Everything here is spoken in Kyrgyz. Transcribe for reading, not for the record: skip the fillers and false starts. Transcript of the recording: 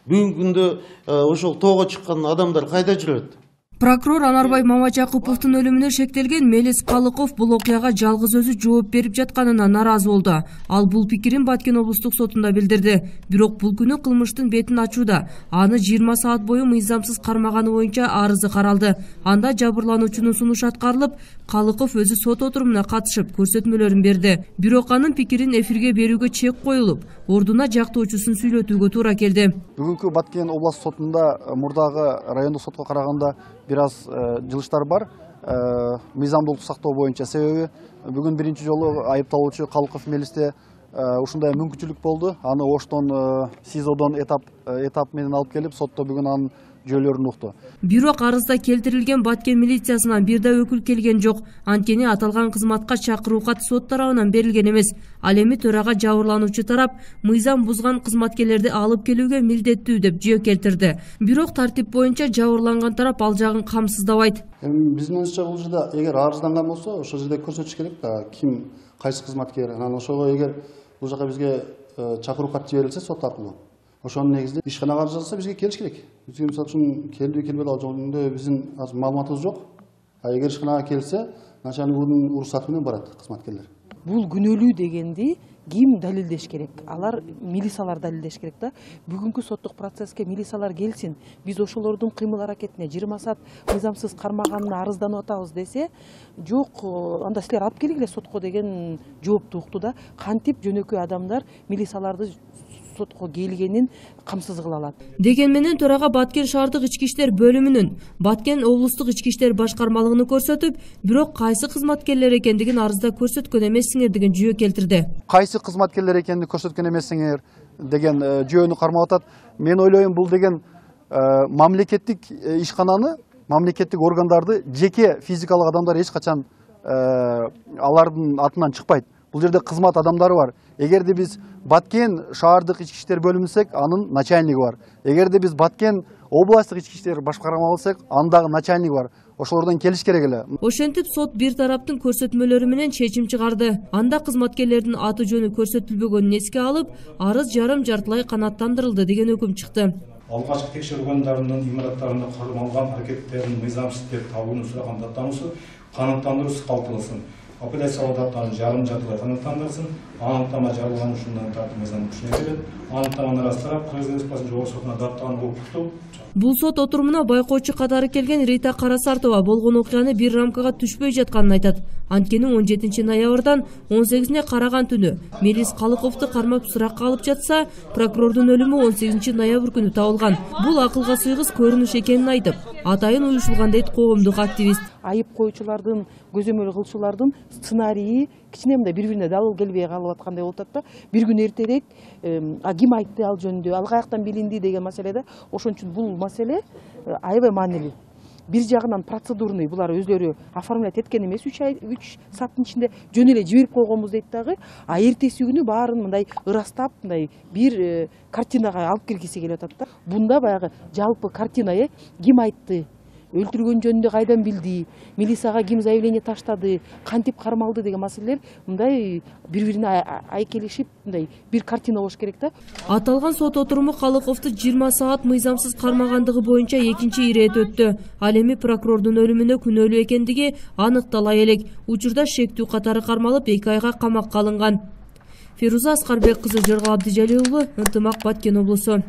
Бүгүнкү күндө ошол тоого чыккан адамдар кайда жүрөт? Прокурор Анарбай Мамачакуповдун өлүмүнө шектелген Мелис Калыков бул окуяга жалгыз өзү жооп берип жатканына наразы болду. Ал бул пикирин Баткен облустук сотунда билдирди. Бирок бул күнү кылмыштын бетин ачууда. Аны 20 саат бою мыйзамсыз кармаганы боюнча арызы каралды. Анда жабырлануучунун сунушу аткарылып, Калыков өзү сот отурумуна катышып, көрсөтмөлөрүн берди. Бирок анын пикирин эфирге берүүгө чек коюлуп, ордуна жактоочусун сүйлөтүүгө туура келди. Бүгүнкү Баткен областык сотунда мурдагы райондук сотко караганда бир аз жылыштар бар. Мыйзамдуулукту сактоо боюнча, себеби бүгүн биринчи жолу айыпталуучу Калыков Мелисте ушундай мүмкүнчүлүк болду. Аны Оштон СИЗОдон этап менен алып келип, сотто бүгүн анын жөөлөрүн укту. Бирок арызда келтирилген Баткен милициясынан бир да өкүл келген жок. Анткени аталган кызматка чакыруу каты сот тарабынан берилген эмес. Ал эми төрага жабырлануучу тарап мыйзам бузган кызматкерлерди алып келүүгө милдеттүү деп жөө келтирди. Бирок тартип боюнча жабырланган тарап ал жагын камсыздабайт. Биздин оюнча бул жерде эгер арызданган болсо, ошол жерде көрсөтүш керек да, ким кайсы кызматкер. Анан ошого эгер бул жака бизге чакыруу кат жиберилсе сот аркылуу, ошонун негизинде ишканага арыз жазса бизге келиш керек. Бизге мисалы үчүн келби келбей ал жөнүндө биздин азыр маалыматыбыз жок. Эгер ишканага келсе, начальниктин уруксаты менен барат кызматкерлер. Бул күнөөлүү дегенди ким далилдеш керек? Алар милициялар далилдеш керек да. Бүгүнкү соттук процесске милициялар келсин. Биз ошолордун кыймыл аракетине 20 саат мыйзамсыз кармаганына арызданып атабыз десе, жок, анда силер алып келгиле сотко деген жоопту укту да. Кантип жөнөкөй адамдар милицияларды сотко келгенин камсыз кыла алат. Деген менен төрага Баткен шаардык ички иштер бөлүмүнүн, Баткен облустук ички иштер башкармалыгын көрсөтүп, бирок кайсы кызматкерлер экендигин арызда көрсөткөн эмессиңер деген жөө келтирди. Кайсы кызматкерлер экенин көрсөткөн эмессиңер деген жөөнү кармап атат. Мен ойлойм, бул деген мамлекеттик ишкананы, мамлекеттик органдарды жеке физикалык адамдар эч качан алардын атынан чыкпайт. Бул жерде кызмат адамдары бар. Эгерде биз Баткен шаардык ички иштер бөлүмүнсек, анын начальниги бар. Эгерде биз Баткен областтык ички иштер башкарма болсок, андагы начальник бар. Ошолордон келиш керек эле. Ошентип сот бир тараптын көрсөтмөлөрү менен чечим чыгарды. Анда кызматкерлердин аты жөнү көрсөтүлбөгөнүн эске алып, арыз жарым жартылай канааттандырылды деген өкүм чыкты. Алгачкы текшерүү органдарынын имараттарында каралган аракеттердин мыйзамсыз деп табууну сураган даттануусу канааттандыруусуз калтырылсын. Апелляциялык даттануу жарым жартылай канааттандырылсын. Аныктама жарыялануушунан тартып мыйзамдын күчүнө кирет. Аныктаманы ырастырып, Кыргыз Республикасынын жогорку сотуна даттануу укуктуу. Бул сот отурумуна байкоочу катары келген Рита Карасартова болгон окуяны бир рамкага түшпөй жатканын айтат. Анткени 17 ноябрдан 18-не караган түнү Мелис Калыковду кармап суракка алып жатса, прокурордун өлүмү 18 ноябрь күнү табылган. Бул акылга сыйгыз көрүнүш экенин айтып, атайын уюшулган дейт коомдук активист. Айып коюучулардын, көзөмөл кылчулардын сценарийи кичине мындай бири-бирине далыл келбей калып аткандай болуп атат да. Бир күн эртерээк ким айтты ал жөнүндө, ал каяктан билинди деген маселеде. Ошон үчүн бул маселе аябай маанилүү. Бир жагынан процедурный, булар өзлөрү оформлять эткен эмес, 3 сааттын ичинде жөн эле жиберип койгонбуз дейт дагы. А эртеси күнү баарын мындай ырастап, мындай бир картинага алып киргиси келип атат да. Бунда баягы жалпы картина ким айтты, өлтүргөн жөнүндө кайдан билди, милицияга ким заявление таштады, кантип кармалды деген маселелер мындай бири-бирине айкелишип, мындай бир картина болуш керек да. Аталган сот отуруму Калыковду 20 саат мыйзамсыз кармагандыгы боюнча экинчи ирет өттү. Ал эми прокурордун өлүмүнө күнөөлүү экендиги аныктала элек. Учурда шектүү катары кармалып 2 айга камакка алынган. Фируза Аскарбек кызы, Жорго Абдижалил уулу, Ынтымак, Баткен облусу.